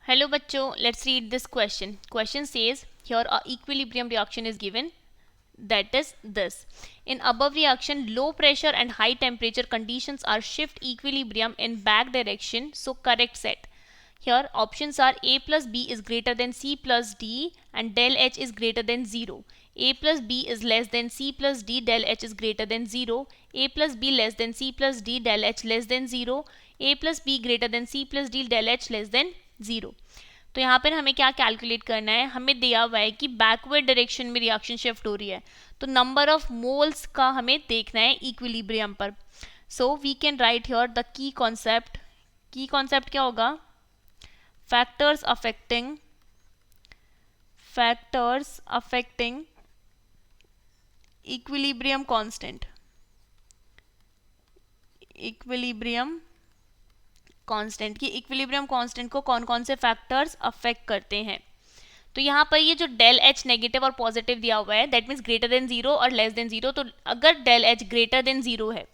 Hello बच्चों, let's read this question. Question says here a equilibrium reaction is given, that is this. In above reaction, low pressure and high temperature conditions are shift equilibrium in back direction, so correct set. Here options are A plus B is greater than C plus D and del H is greater than 0. A plus B is less than C plus D, del H is greater than 0. A plus B less than C plus D, del H less than 0. A plus B greater than C plus D, del H less than 0. तो यहाँ पर हमें क्या calculate करना है, हमें दिया हुआ है कि बैकवर्ड डायरेक्शन में रिएक्शन शिफ्ट हो रही है, तो नंबर ऑफ मोल्स का हमें देखना है इक्विलिब्रियम पर. So we can write here the key concept क्या होगा, फैक्टर्स अफेक्टिंग इक्विलिब्रियम कांस्टेंट की इक्विलिब्रियम कांस्टेंट को कौन कौन से फैक्टर्स अफेक्ट करते हैं. तो यहाँ पर ये जो डेल एच नेगेटिव और पॉजिटिव दिया हुआ है, दैट मीन्स ग्रेटर देन 0 और लेस देन 0. तो अगर डेल एच ग्रेटर देन 0 है,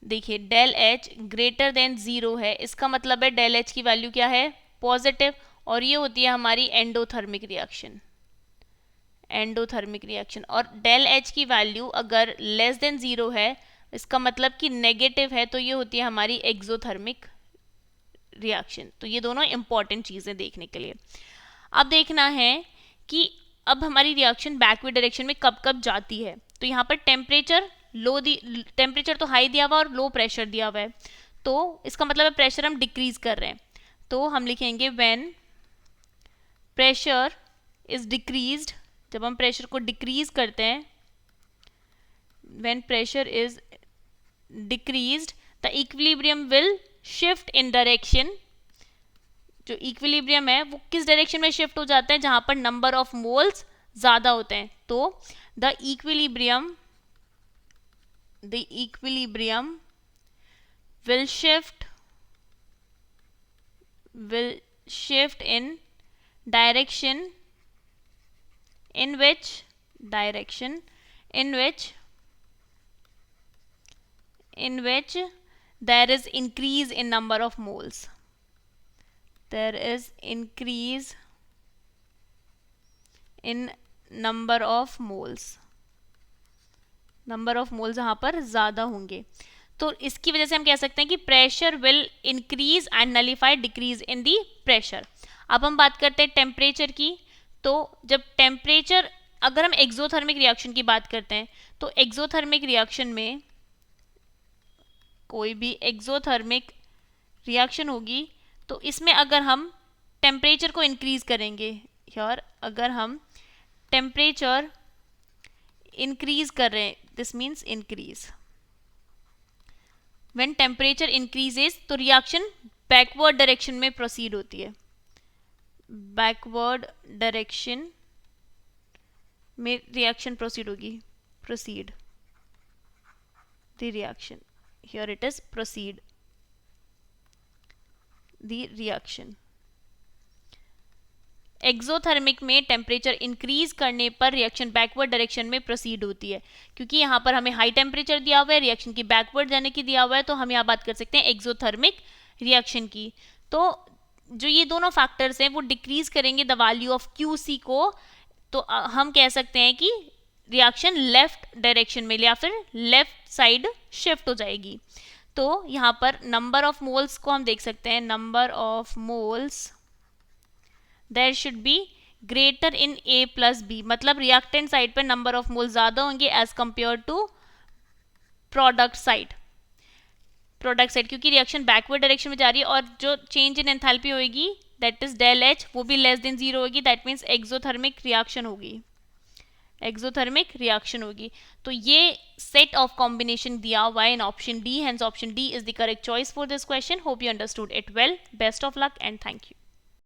देखिए डेल एच ग्रेटर देन 0 है, इसका मतलब है डेल एच की वैल्यू क्या है, पॉजिटिव, और ये होती है हमारी एंडोथर्मिक रिएक्शन. और डेल एच की वैल्यू अगर लेस देन 0 है, इसका मतलब कि नेगेटिव है, तो ये होती है हमारी एक्सोथर्मिक रिएक्शन. तो ये दोनों इंपॉर्टेंट चीज़ें देखने के लिए. अब देखना है कि अब हमारी रिएक्शन बैकवर्ड डायरेक्शन में कब कब जाती है. तो यहाँ पर टेम्परेचर तो हाई दिया हुआ और लो प्रेशर दिया हुआ है, तो इसका मतलब है प्रेशर हम डिक्रीज कर रहे हैं. तो हम लिखेंगे व्हेन प्रेशर इज डिक्रीज्ड, जब हम प्रेशर को डिक्रीज करते हैं, when pressure is decreased the equilibrium will shift in direction. जो इक्विलिब्रियम है वो किस डायरेक्शन में शिफ्ट हो जाता है, जहां पर नंबर ऑफ मोल्स ज्यादा होते हैं. तो the equilibrium will shift in direction in which there is increase in number of moles. There is increase in number of moles जहाँ पर ज़्यादा होंगे. तो इसकी वजह से हम कह सकते हैं कि pressure will increase and nullify decrease in the pressure. अब हम बात करते हैं टेम्परेचर की. तो जब टेम्परेचर, अगर हम एक्सोथर्मिक रिएक्शन की बात करते हैं, तो एक्सोथर्मिक रिएक्शन में कोई भी एक्सोथर्मिक रिएक्शन होगी, तो इसमें अगर हम टेम्परेचर को इंक्रीज करेंगे, यार अगर हम टेम्परेचर इंक्रीज कर रहे हैं, this means increase. When temperature increases तो रिएक्शन बैकवर्ड डायरेक्शन में प्रोसीड होती है. बैकवर्ड डायरेक्शन में रिएक्शन प्रोसीड होगी. Proceed the reaction, here it is proceed the reaction. Exothermic में टेम्परेचर इंक्रीज करने पर रिएक्शन बैकवर्ड डायरेक्शन में प्रोसीड होती है, क्योंकि यहाँ पर हमें हाई टेम्परेचर दिया हुआ है, रिएक्शन की बैकवर्ड जाने की दिया हुआ है, तो हम यहाँ बात कर सकते हैं एक्सोथर्मिक रिएक्शन की. तो जो ये दोनों फैक्टर्स हैं वो डिक्रीज करेंगे द वैल्यू ऑफ QC को, तो हम कह सकते हैं कि रिएक्शन लेफ्ट डायरेक्शन में या फिर लेफ्ट साइड शिफ्ट हो जाएगी. तो यहाँ पर नंबर ऑफ मोल्स को हम देख सकते हैं, number of moles there should be greater in A plus B, मतलब रिएक्टेंट साइड पर नंबर ऑफ मोल ज्यादा होंगे as compare to product side, क्योंकि रिएक्शन बैकवर्ड डायरेक्शन में जा रही है, और जो चेंज इन एंथैल्पी होगी दैट इज डेल एच, वो भी लेस देन 0 होगी. दैट मीन्स एक्सोथर्मिक रिएक्शन होगी. तो ये सेट ऑफ कॉम्बिनेशन दिया हुआ है in option D, hence option D is the correct choice for this question. Hope you understood it well. Best of luck and thank you.